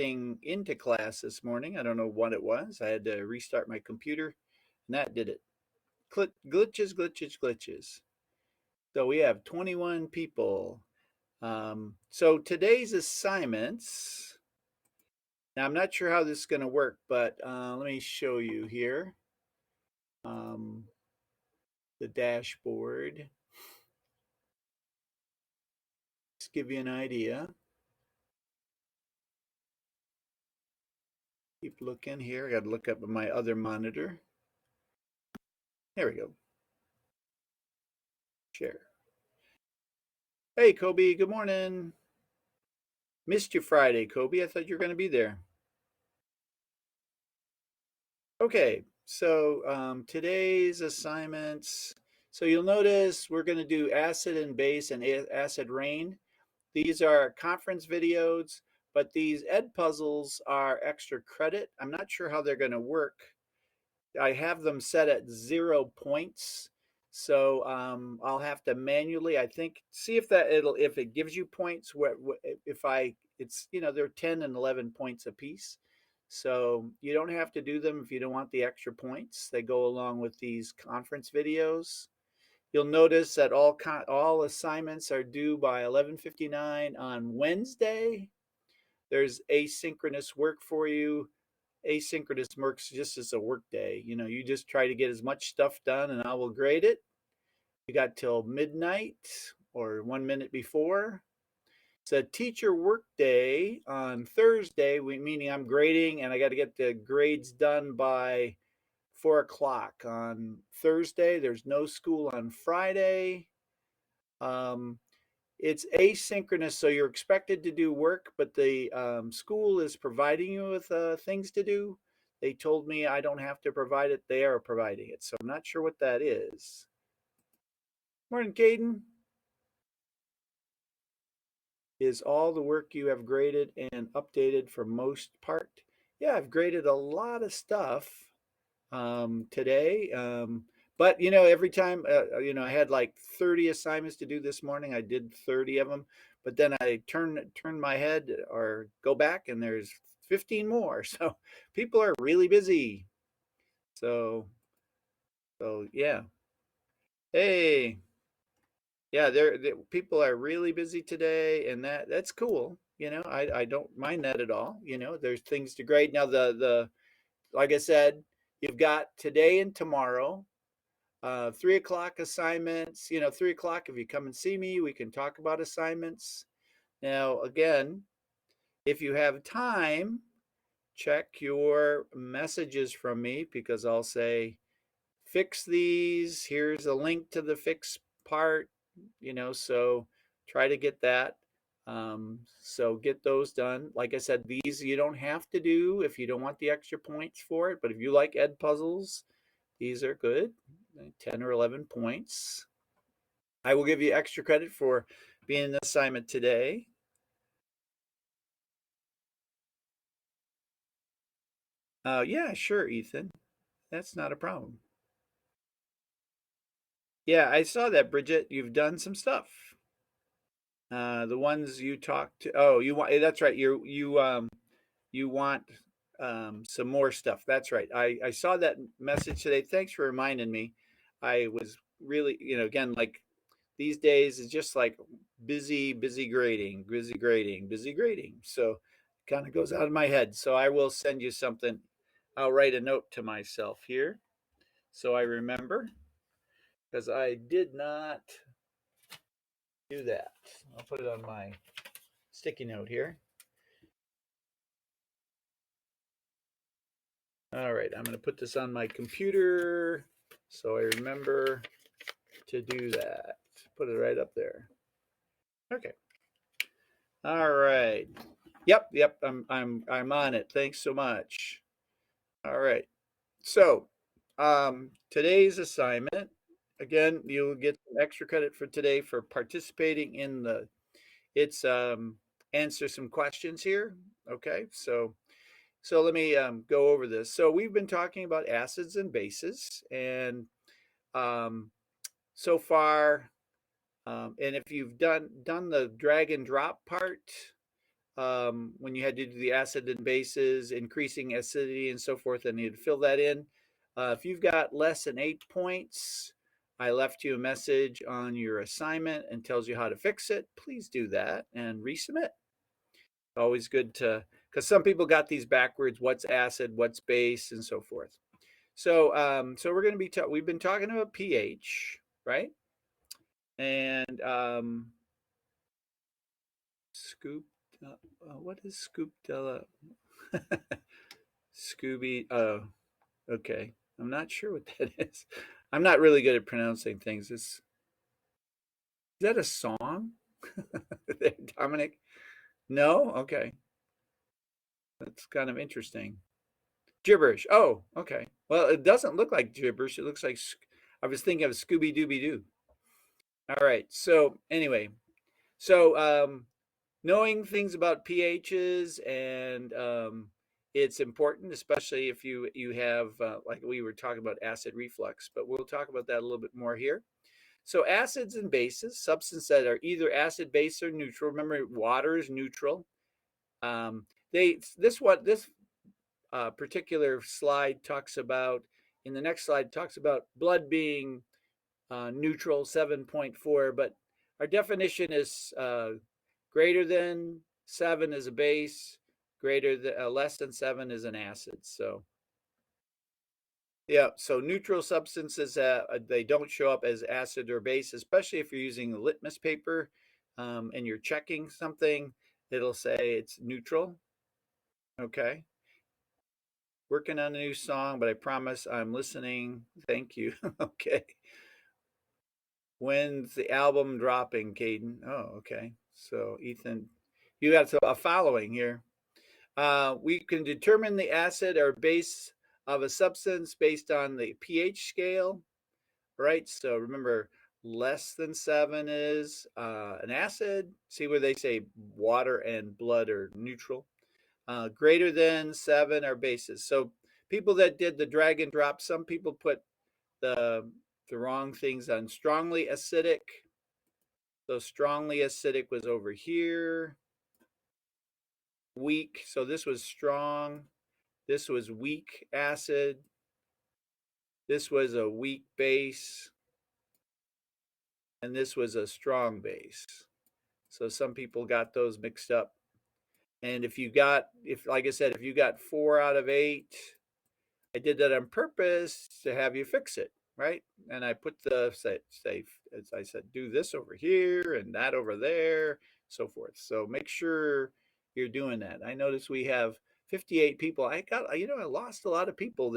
into class this morning. I don't know what it was. I had to restart my computer, and that did it. Glitches, glitches, glitches. So we have 21 people. So today's assignments, now I'm not sure how this is going to work, but let me show you here um, the dashboard. Just give you an idea. Keep looking here. I got to look up at my other monitor. There we go. Share. Hey, Kobe, good morning. Missed you Friday, Kobe. I thought you were going to be there. Okay, so today's assignments. So you'll notice we're going to do acid and base and acid rain. These are conference videos, but these ed puzzles are extra credit. I'm not sure how they're going to work. I have them set at 0 points. So I'll have to manually, I think, see if if it gives you points. It's, they're 10 and 11 points a piece. So you don't have to do them if you don't want the extra points. They go along with these conference videos. You'll notice that all assignments are due by 11:59 on Wednesday. There's asynchronous work for you. Asynchronous works just as a work day. You just try to get as much stuff done and I will grade it. You got till midnight or 1 minute before. It's a teacher work day on Thursday, meaning I'm grading and I got to get the grades done by 4 o'clock on Thursday. There's no school on Friday. It's asynchronous, so you're expected to do work, but the school is providing you with things to do. They told me I don't have to provide it. They are providing it. So I'm not sure what that is. Morning, Caden. Is all the work you have graded and updated for most part? Yeah, I've graded a lot of stuff today. But every time, I had like 30 assignments to do this morning. I did 30 of them, but then I turn my head or go back and there's 15 more. So people are really busy. So yeah. Hey, yeah, people are really busy today, and that's cool. I don't mind that at all. There's things to grade. Now the like I said, you've got today and tomorrow. 3 o'clock assignments. 3 o'clock, if you come and see me, we can talk about assignments. Now, again, if you have time, check your messages from me because I'll say, fix these. Here's a link to the fix part, so try to get that. So get those done. Like I said, these you don't have to do if you don't want the extra points for it, but if you like ed puzzles, these are good. 10 or 11 points. I will give you extra credit for being an assignment today. Yeah, sure, Ethan. That's not a problem. Yeah, I saw that, Bridget. You've done some stuff. The ones you talked to. Oh, you want? That's right. You want some more stuff. That's right. I saw that message today. Thanks for reminding me. I was really, again, like these days is just like busy, busy grading, busy grading, busy grading. So it kind of goes out of my head. So I will send you something. I'll write a note to myself here so I remember because I did not do that. I'll put it on my sticky note here. All right, I'm going to put this on my computer so I remember to do that. Put it right up there. Okay. All right. Yep. I'm on it. Thanks so much. All right. So, today's assignment, again, you'll get some extra credit for today for participating in it's answer some questions here. Okay. So let me go over this. So we've been talking about acids and bases, and um, so far, and if you've done the drag and drop part, when you had to do the acid and bases, increasing acidity and so forth, and you'd fill that in. If you've got less than 8 points, I left you a message on your assignment and tells you how to fix it. Please do that and resubmit. Always good to, because some people got these backwards, what's acid, what's base, and so forth. So we're going to be, we've been talking about pH, right? And scoop, what is scoop della? Scooby, oh, okay. I'm not sure what that is. I'm not really good at pronouncing things. Is that a song? Dominic? No? Okay. That's kind of interesting. Gibberish. Oh, okay. Well, it doesn't look like gibberish. It looks like, I was thinking of Scooby Dooby Doo. All right. So, anyway, so knowing things about pHs and it's important, especially if you have like we were talking about acid reflux, but we'll talk about that a little bit more here. So acids and bases, substances that are either acid, base, or neutral. Remember, water is neutral. This particular slide talks about, in the next slide talks about blood being neutral 7.4, but our definition is greater than 7 is a base, greater than less than 7 is an acid. So yeah, so neutral substances, they don't show up as acid or base, especially if you're using litmus paper and you're checking something, it'll say it's neutral. Okay. Working on a new song, but I promise I'm listening. Thank you. Okay. When's the album dropping, Caden? Oh, okay. So Ethan, you got a following here. We can determine the acid or base of a substance based on the pH scale, right? So remember, less than 7 is an acid. See where they say water and blood are neutral. Greater than 7 are bases. So people that did the drag and drop, some people put the the wrong things on. Strongly acidic. So strongly acidic was over here. Weak. So this was strong. This was weak acid. This was a weak base. And this was a strong base. So some people got those mixed up. And if like I said, if you got 4 out of 8, I did that on purpose to have you fix it, right? And I put the say as I said, do this over here and that over there, so forth. So make sure you're doing that. I notice we have 58 people. I lost a lot of people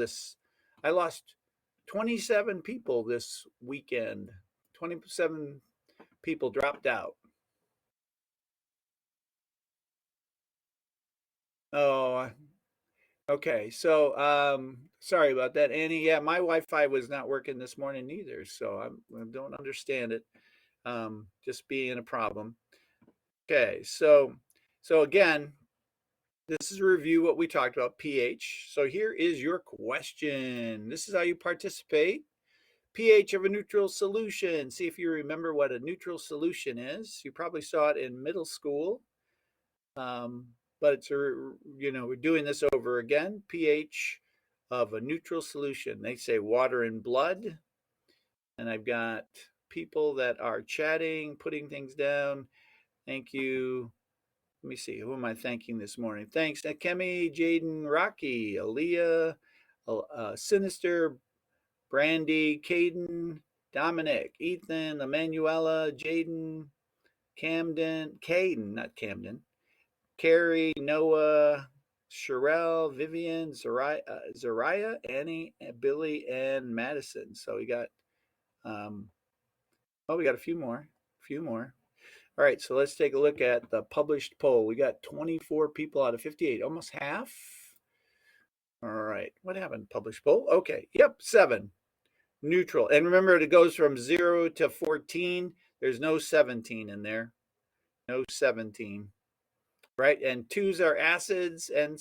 I lost 27 people this weekend. 27 people dropped out. Oh, okay. So, sorry about that, Annie. Yeah, my Wi-Fi was not working this morning either, so I don't understand it. Just being a problem. Okay, so again, this is a review what we talked about, pH. So here is your question. This is how you participate. pH of a neutral solution. See if you remember what a neutral solution is. You probably saw it in middle school. But we're doing this over again. pH of a neutral solution. They say water and blood. And I've got people that are chatting, putting things down. Thank you. Let me see. Who am I thanking this morning? Thanks, Kemi, Jaden, Rocky, Aaliyah, Sinister, Brandy, Caden, Dominic, Ethan, Emanuela, Jaden, Camden, Caden, not Camden, Carrie, Noah, Sherelle, Vivian, Zariah, Annie, Billy, and Madison. So um, we got a few more. A few more. All right, so let's take a look at the published poll. We got 24 people out of 58, almost half. All right, what happened? Published poll. Okay, yep, 7. Neutral. And remember, it goes from 0 to 14. There's no 17 in there. No 17. Right, and 2s are acids, and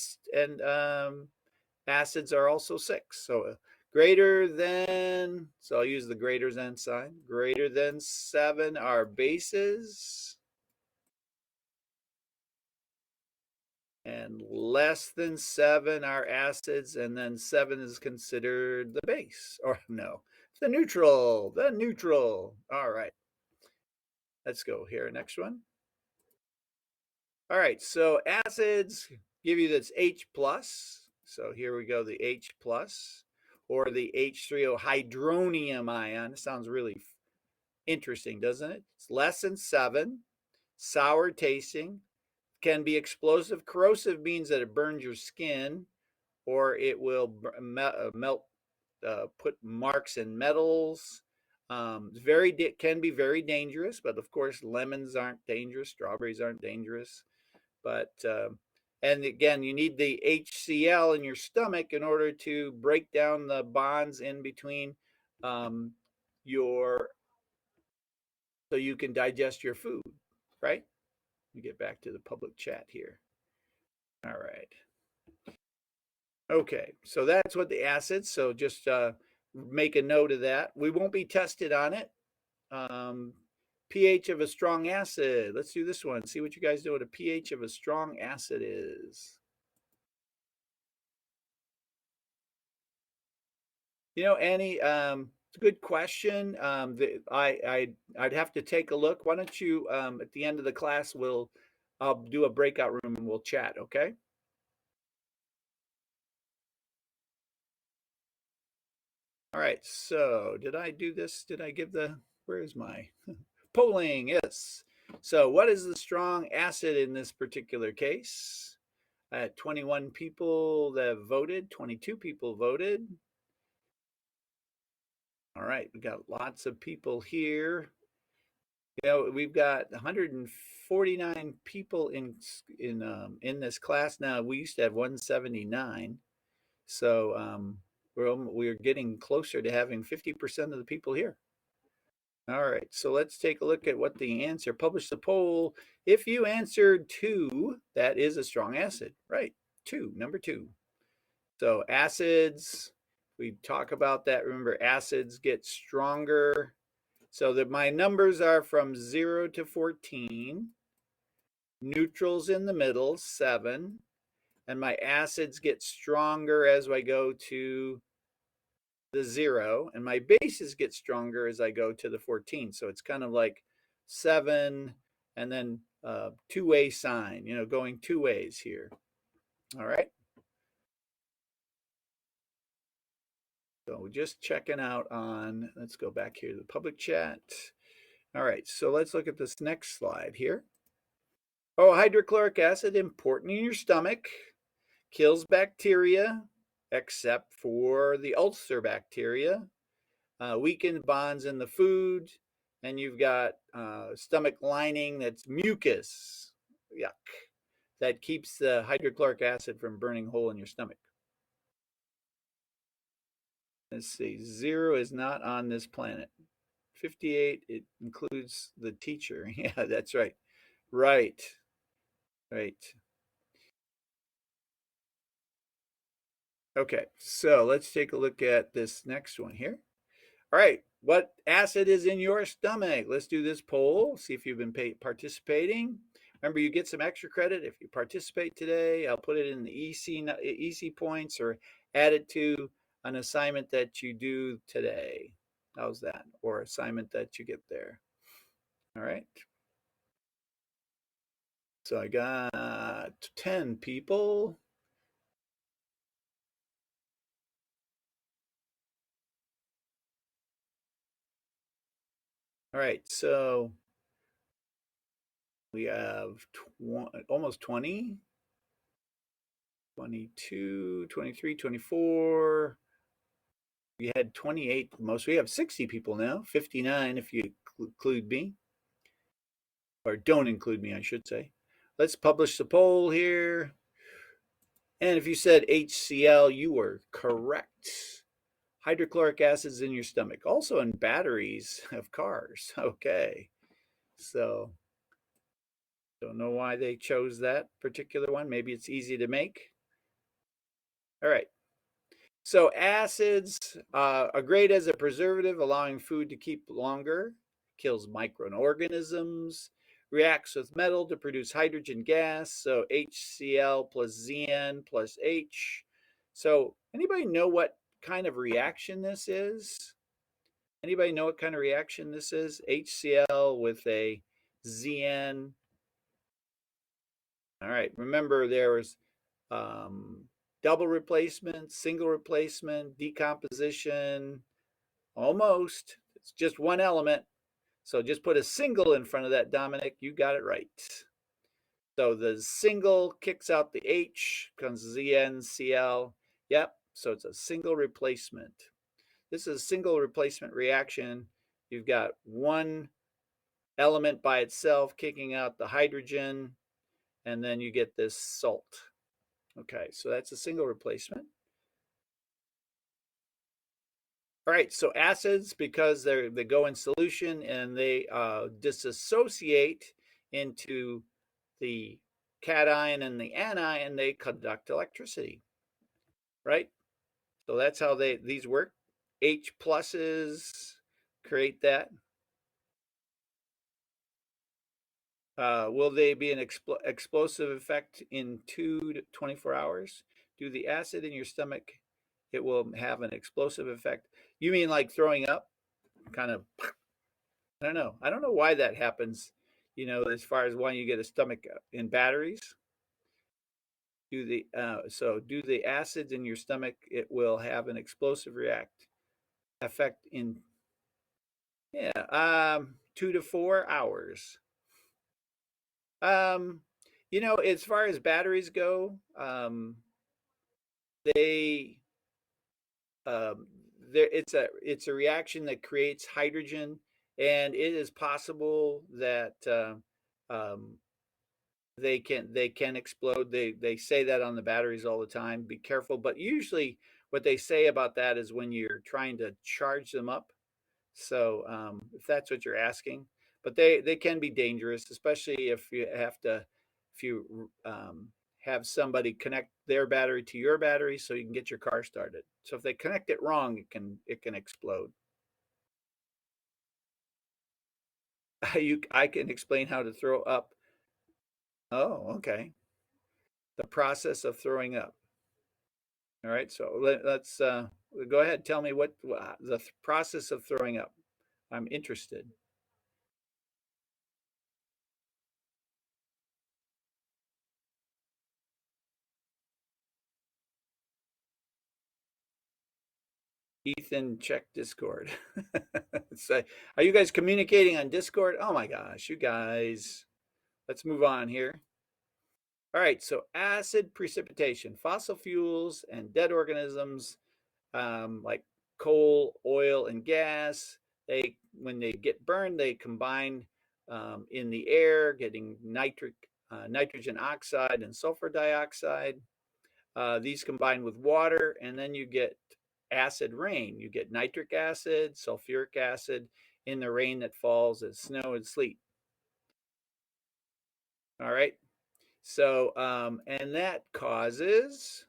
acids are also 6. So greater than, so I'll use the greater than sign. Greater than 7 are bases. and less than 7 are acids, and then 7 is considered the base. Or no, the neutral. All right, let's go here. Next one. All right, so acids give you this H plus. So here we go, the H plus, or the H3O hydronium ion. It sounds really interesting, doesn't it? It's less than 7, sour tasting, can be explosive. Corrosive means that it burns your skin, or it will melt, put marks in metals. Can be very dangerous, but of course lemons aren't dangerous, strawberries aren't dangerous. But and again, you need the HCl in your stomach in order to break down the bonds in between um, your, so you can digest your food, right? Let me get back to the public chat here. All right. Okay, so that's what the acids. So just make a note of that. We won't be tested on it. Um, pH of a strong acid. Let's do this one. See what you guys know what a pH of a strong acid is. You know, Annie, it's a good question. I'd have to take a look. Why don't you, at the end of the class, I'll do a breakout room and we'll chat, okay? All right, so did I do this? Did I give where is my polling? Yes. So what is the strong acid in this particular case? I had 21 people that voted, 22 people voted. All right, we got lots of people here. You know, we've got 149 people in this class now. We used to have 179, so we're getting closer to having 50% of the people here. All right, so let's take a look at what the answer. Publish the poll. If you answered 2, that is a strong acid, right? 2, number 2. So acids, we talk about that. Remember, acids get stronger. So that my numbers are from 0 to 14. Neutrals in the middle, 7. And my acids get stronger as I go to the 0, and my bases get stronger as I go to the 14. So it's kind of like 7 and then two-way sign, you know, going 2 ways here. All right. So just checking out on, let's go back here to the public chat. All right, so let's look at this next slide here. Oh, hydrochloric acid, important in your stomach, kills bacteria, except for the ulcer bacteria. Weakened bonds in the food, and you've got stomach lining that's mucus, yuck, that keeps the hydrochloric acid from burning a hole in your stomach. Let's see, 0 is not on this planet. 58, it includes the teacher. Yeah, that's right. Right, right. Okay, so let's take a look at this next one here. All right, what acid is in your stomach? Let's do this poll, see if you've been participating. Remember, you get some extra credit if you participate today. I'll put it in the easy points or add it to an assignment that you do today. How's that? Or assignment that you get there. All right. So I got 10 people. All right, so we have almost 20, 22, 23, 24. We had 28 the most. We have 60 people now, 59 if you include me, or don't include me, I should say. Let's publish the poll here. And if you said HCl, you were correct. Hydrochloric acid's in your stomach, also in batteries of cars. Okay, so don't know why they chose that particular one. Maybe it's easy to make. All right. So acids are great as a preservative, allowing food to keep longer, kills microorganisms, reacts with metal to produce hydrogen gas. So HCl plus Zn plus H. So anybody know what kind of reaction this is? Anybody know what kind of reaction this is? HCl with a Zn. All right, remember there was double replacement, single replacement, decomposition, almost. It's just one element. So just put a single in front of that, Dominic. You got it right. So the single kicks out the H, comes ZnCl. Yep, so it's a single replacement. This is a single replacement reaction. You've got one element by itself kicking out the hydrogen, and then you get this salt. Okay, so that's a single replacement. All right, so acids, because they go in solution and they disassociate into the cation and the anion, they conduct electricity, right? So that's how these work. H pluses create that. Will they be an explosive effect in 2 to 24 hours? Do the acid in your stomach, it will have an explosive effect. You mean like throwing up? Kind of, I don't know. I don't know why that happens, as far as why you get a stomach in batteries. Do the acids in your stomach, it will have an explosive effect in, yeah, 2 to 4 hours. Um, as far as batteries go, they um, it's a reaction that creates hydrogen, and it is possible that um, they can explode. They say that on the batteries all the time. Be careful, but usually what they say about that is when you're trying to charge them up. So if that's what you're asking, but they can be dangerous, especially if you have somebody connect their battery to your battery so you can get your car started. So if they connect it wrong, it can explode. I can explain how to throw up. Oh, okay. The process of throwing up. All right. So let's go ahead. Tell me what the process of throwing up. I'm interested. Ethan, check Discord. So, are you guys communicating on Discord? Oh my gosh, you guys. Let's move on here. All right, so acid precipitation, fossil fuels and dead organisms like coal, oil, and gas. When they get burned, they combine in the air, getting nitrogen oxide and sulfur dioxide. These combine with water, and then you get acid rain. You get nitric acid, sulfuric acid in the rain that falls as snow and sleet. All right. So, and that causes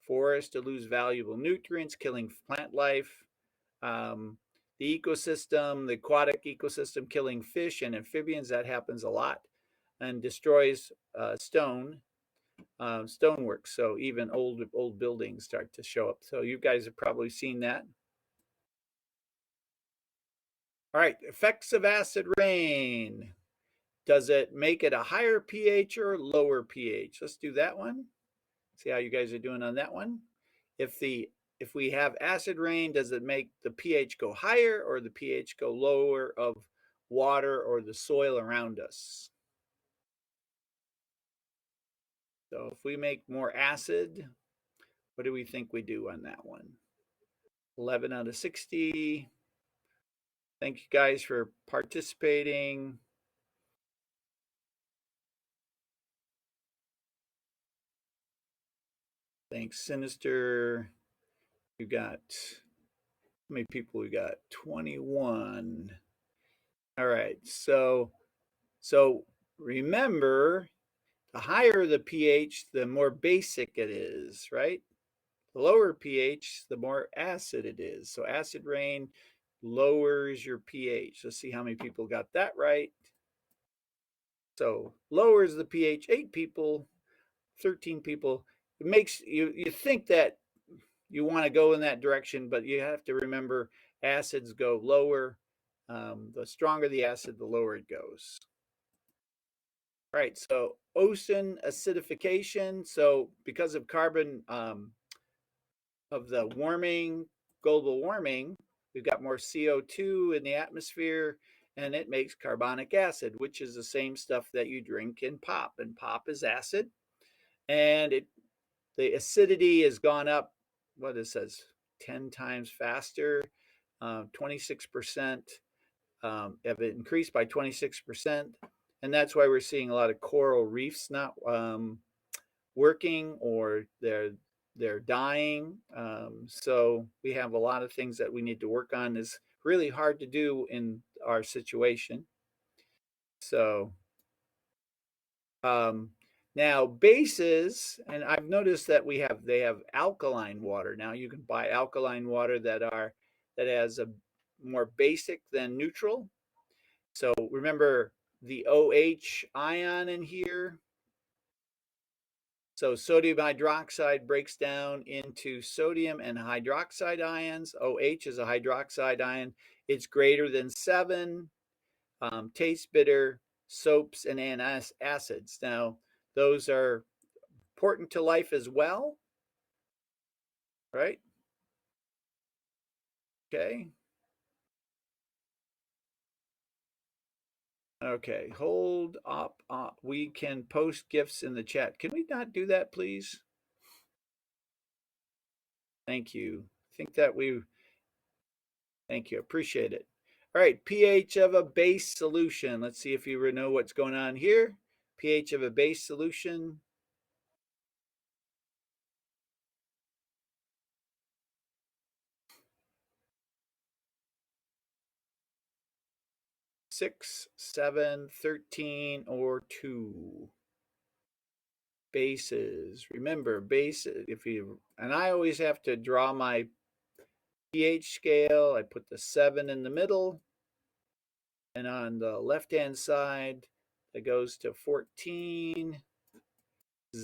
forests to lose valuable nutrients, killing plant life. Um, the ecosystem, the aquatic ecosystem, killing fish and amphibians. That happens a lot, and destroys stonework. So even old buildings start to show up. So you guys have probably seen that. All right, effects of acid rain. Does it make it a higher pH or lower pH? Let's do that one. See how you guys are doing on that one. If the if we have acid rain, does it make the pH go higher or the pH go lower of water or the soil around us? So if we make more acid, what do we think we do on that one? 11 out of 60. Thank you guys for participating. Thanks, Sinister. You got how many people we got? 21. All right. So remember, the higher the pH, the more basic it is, right? The lower pH, the more acid it is. So acid rain lowers your pH. Let's see how many people got that right. So lowers the pH, 8 people, 13 people. It makes you think that you want to go in that direction, but you have to remember acids go lower. The stronger the acid, the lower it goes. All right, so ocean acidification. So because of carbon of the warming, global warming, we've got more CO2 in the atmosphere, and it makes carbonic acid, which is the same stuff that you drink in pop. And pop is acid, and the acidity has gone up. What it says, 10 times faster, 26%. Have it increased by 26%, and that's why we're seeing a lot of coral reefs not working, or they're dying. So we have a lot of things that we need to work on. Is really hard to do in our situation. So um, now bases, and I've noticed that they have alkaline water. Now you can buy alkaline water that has a more basic than neutral. So remember the OH ion in here. So sodium hydroxide breaks down into sodium and hydroxide ions. OH is a hydroxide ion. It's greater than 7. Tastes bitter. Soaps and acids. Now, those are important to life as well, right? Okay. Okay, hold up. We can post gifts in the chat. Can we not do that, please? Thank you. Thank you. Appreciate it. All right, pH of a base solution. Let's see if you know what's going on here. pH of a base solution. Six, 7, 13, or 2. Bases. Remember, bases. And I always have to draw my pH scale. I put the 7 in the middle. And on the left-hand side, it goes to 14.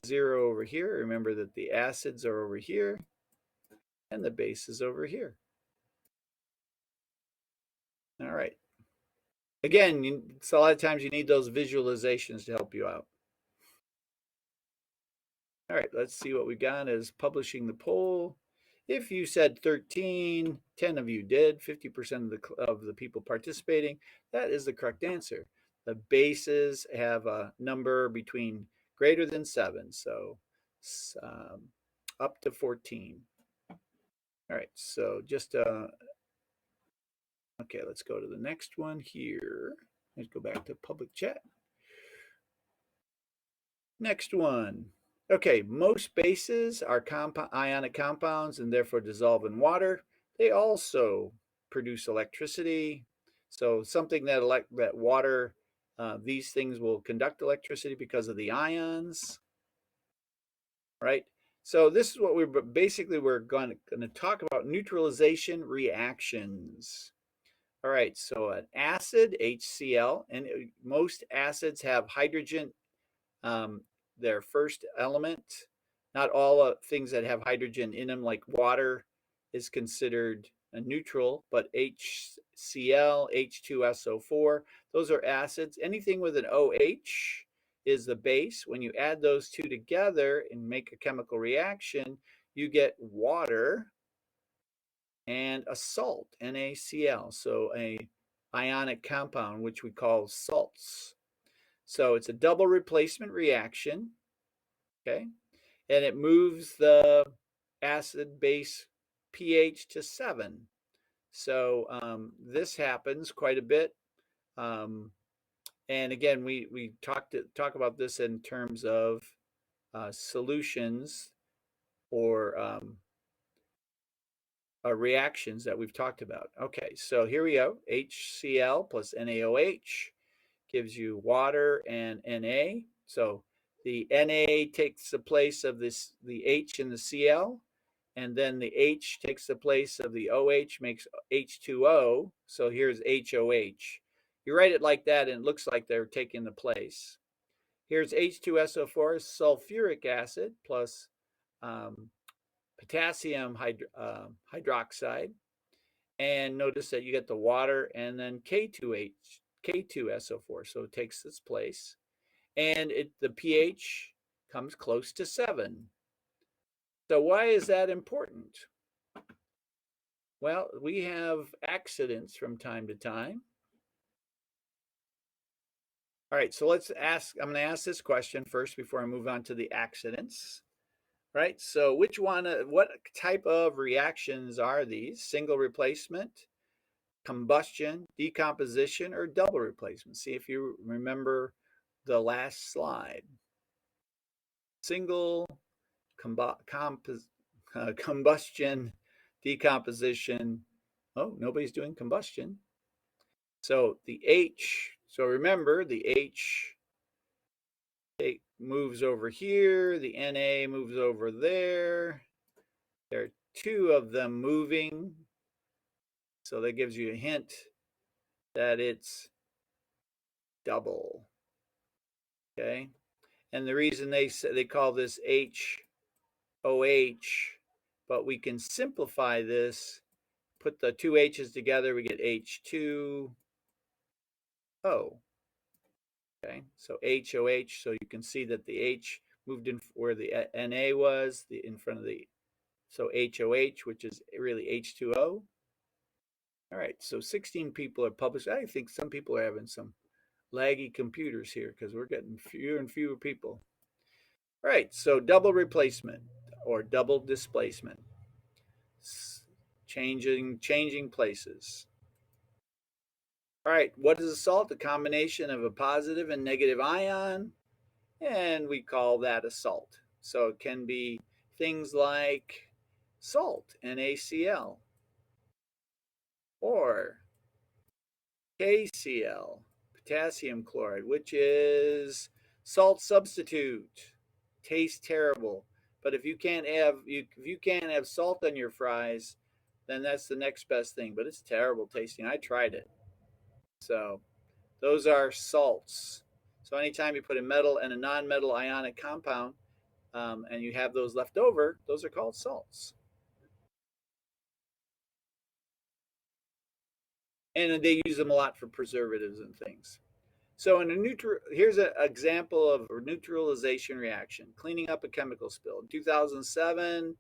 0 over here. Remember that the acids are over here, and the base is over here. All right. Again, so a lot of times you need those visualizations to help you out. All right, let's see what we got as publishing the poll. If you said 13, 10 of you did, 50% of the people participating. That is the correct answer. The bases have a number between greater than 7, so up to 14. All right, so just okay, let's go to the next one here. Let's go back to public chat. Next one. Okay, most bases are ionic compounds and therefore dissolve in water. They also produce electricity. So something that water, these things will conduct electricity because of the ions, right? So this is what we're going to talk about: neutralization reactions. All right, so an acid, HCl, and most acids have hydrogen, their first element. Not all things that have hydrogen in them, like water, is considered a neutral, but HCl, H2SO4, those are acids. Anything with an OH is the base. When you add those two together and make a chemical reaction, you get water and a salt, NaCl, so a ionic compound, which we call salts. So it's a double replacement reaction, okay? And it moves the acid base pH to 7. So this happens quite a bit. And again, we talk about this in terms of solutions or reactions that we've talked about. Okay, so here we go. HCl plus NaOH gives you water and Na. So the Na takes the place of the H in the Cl, and then the H takes the place of the OH, makes H2O. So here's HOH. You write it like that, and it looks like they're taking the place. Here's H2SO4, sulfuric acid plus um, potassium hydroxide. And notice that you get the water and then K2SO4. So it takes its place. And the pH comes close to 7. So why is that important? Well, we have accidents from time to time. All right, so I'm going to ask this question first before I move on to the accidents. Right, so what type of reactions are these? Single replacement, combustion, decomposition, or double replacement? See if you remember the last slide. Single, combustion, decomposition. Oh, nobody's doing combustion. So the H, so remember the H it moves over here, the Na moves over there. There are two of them moving. So that gives you a hint that it's double. Okay. And the reason they call this HOH, but we can simplify this, put the two H's together, we get H2O. Okay, so HOH, so you can see that the H moved in where the Na was, in front of the, so HOH, which is really H2O. All right, so 16 people are published. I think some people are having some laggy computers here because we're getting fewer and fewer people. All right, so double replacement or double displacement, changing places. All right, what is a salt? A combination of a positive and negative ion, and we call that a salt. So it can be things like salt, NaCl, or KCl, potassium chloride, which is salt substitute. Tastes terrible, but if you can't have salt on your fries, then that's the next best thing. But it's terrible tasting. I tried it. So those are salts. So anytime you put a metal and a non-metal ionic compound, and you have those left over, those are called salts. And they use them a lot for preservatives and things. So here's an example of a neutralization reaction, cleaning up a chemical spill. In 2007,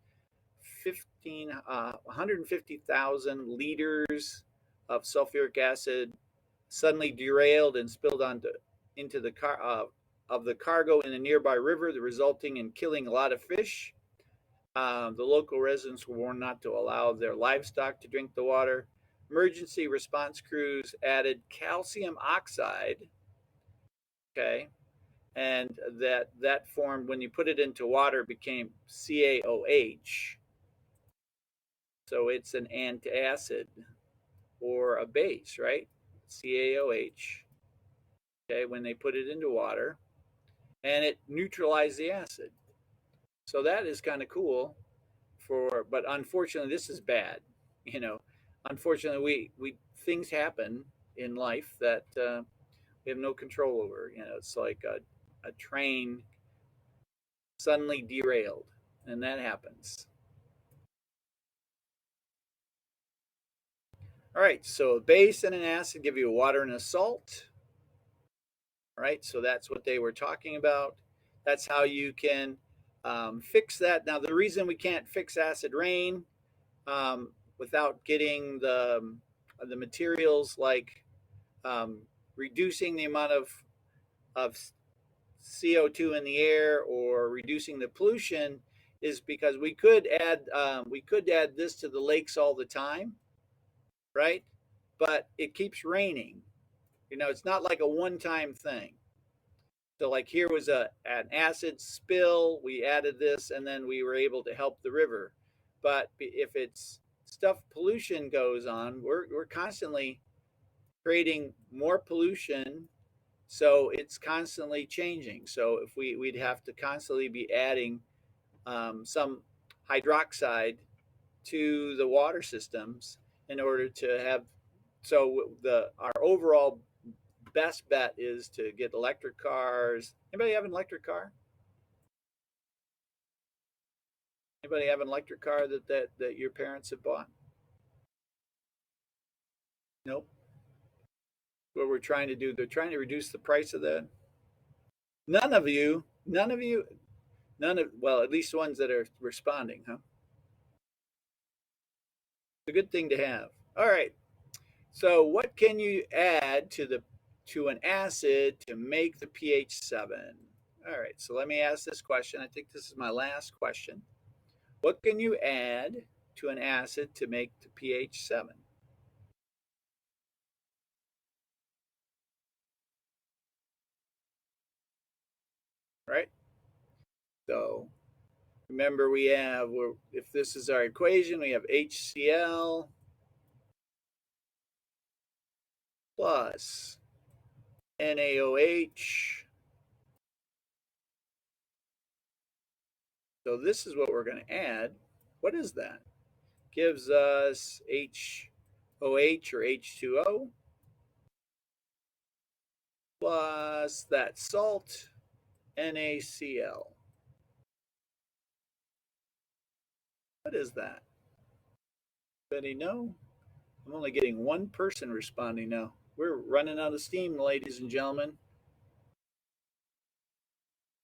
150,000 liters of sulfuric acid suddenly derailed and spilled into the cargo in a nearby river, resulting in killing a lot of fish. The local residents were warned not to allow their livestock to drink the water. Emergency response crews added calcium oxide. Okay, and that formed when you put it into water became CaOH. So it's an antacid or a base, right? CaOH. Okay, when they put it into water, and it neutralized the acid. So that is kind of cool. But unfortunately, this is bad. You know, unfortunately, we things happen in life that we have no control over. You know, it's like a train suddenly derailed, and that happens. All right, so a base and an acid give you a water and a salt. All right, so that's what they were talking about. That's how you can fix that. Now, the reason we can't fix acid rain without getting the materials like reducing the amount of CO2 in the air or reducing the pollution is because we could add this to the lakes all the time, right? But it keeps raining. You know, it's not like a one-time thing. So like here was an acid spill, we added this and then we were able to help the river. But if it's stuff pollution goes on, we're constantly creating more pollution, so it's constantly changing. So if we'd have to constantly be adding some hydroxide to the water systems in order to have, so our overall best bet is to get electric cars. Anybody have an electric car? Anybody have an electric car that your parents have bought? Nope. What we're trying to do, they're trying to reduce the price of that. None of you, none of, well, at least ones that are responding, huh? It's a good thing to have. All right. So what can you add to an acid to make the pH 7? All right. So let me ask this question. I think this is my last question. What can you add to an acid to make the pH 7? Right? So remember if this is our equation, we have HCl plus NaOH. So this is what we're going to add. What is that? Gives us HOH or H2O plus that salt NaCl. What is that? Anybody know? I'm only getting one person responding now. We're running out of steam, ladies and gentlemen.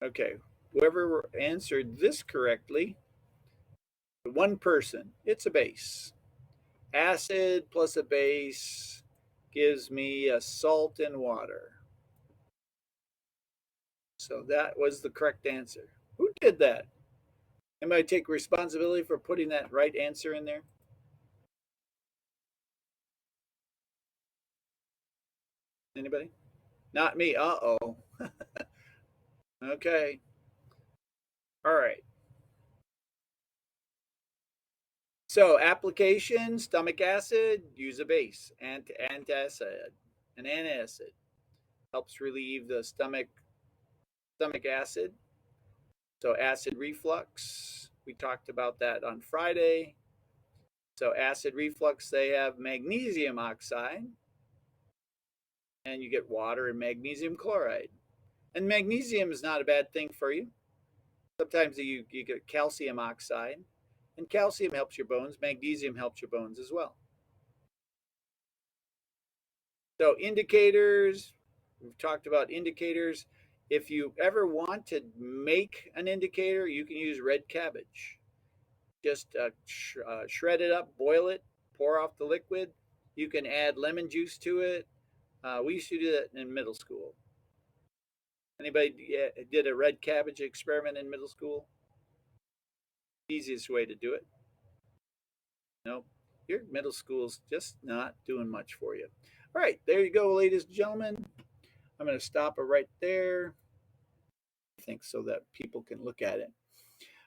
Okay, whoever answered this correctly, one person, it's a base. Acid plus a base gives me a salt and water. So that was the correct answer. Who did that? Anybody take responsibility for putting that right answer in there? Anybody? Not me. Uh-oh. Okay. All right. So application, stomach acid, use a base, antacid, an antacid. Helps relieve the stomach acid. So acid reflux, we talked about that on Friday. So acid reflux, they have magnesium oxide, and you get water and magnesium chloride. And magnesium is not a bad thing for you. Sometimes you get calcium oxide, and calcium helps your bones. Magnesium helps your bones as well. So indicators, we've talked about indicators. If you ever want to make an indicator, you can use red cabbage. Just shred it up, boil it, pour off the liquid. You can add lemon juice to it. We used to do that in middle school. Anybody did a red cabbage experiment in middle school? Easiest way to do it. Nope. Your middle school's just not doing much for you. All right, there you go, ladies and gentlemen. I'm going to stop it right there. I think so that people can look at it.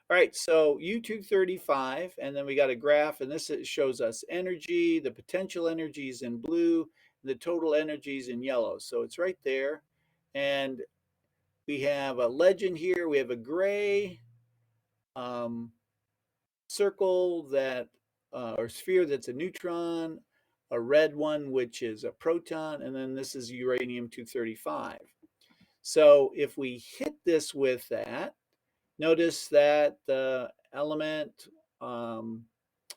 All right, so U235, and then we got a graph, and this shows us energy, the potential energies in blue, the total energies in yellow. So it's right there. And we have a legend here. We have a gray circle that, or sphere that's a neutron, a red one, which is a proton, and then this is uranium-235. So if we hit this with that, notice that the element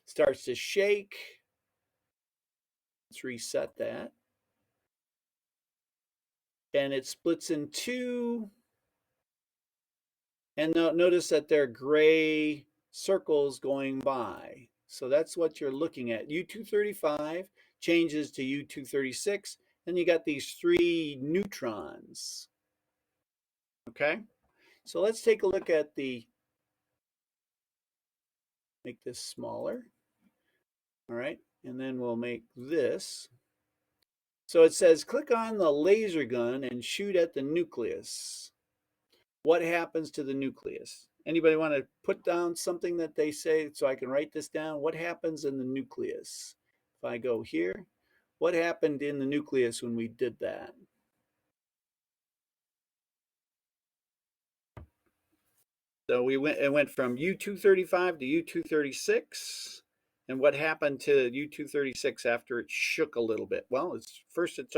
starts to shake. Let's reset that. And it splits in two. And notice that there are gray circles going by. So that's what you're looking at. U235 changes to U236. Then you got these three neutrons. Okay? So let's take a look at make this smaller. All right, and then we'll make this. So it says, click on the laser gun and shoot at the nucleus. What happens to the nucleus? Anybody want to put down something that they say so I can write this down? What happens in the nucleus? If I go here, what happened in the nucleus when we did that? So it went from U235 to U236. And what happened to U236 after it shook a little bit? Well, first it started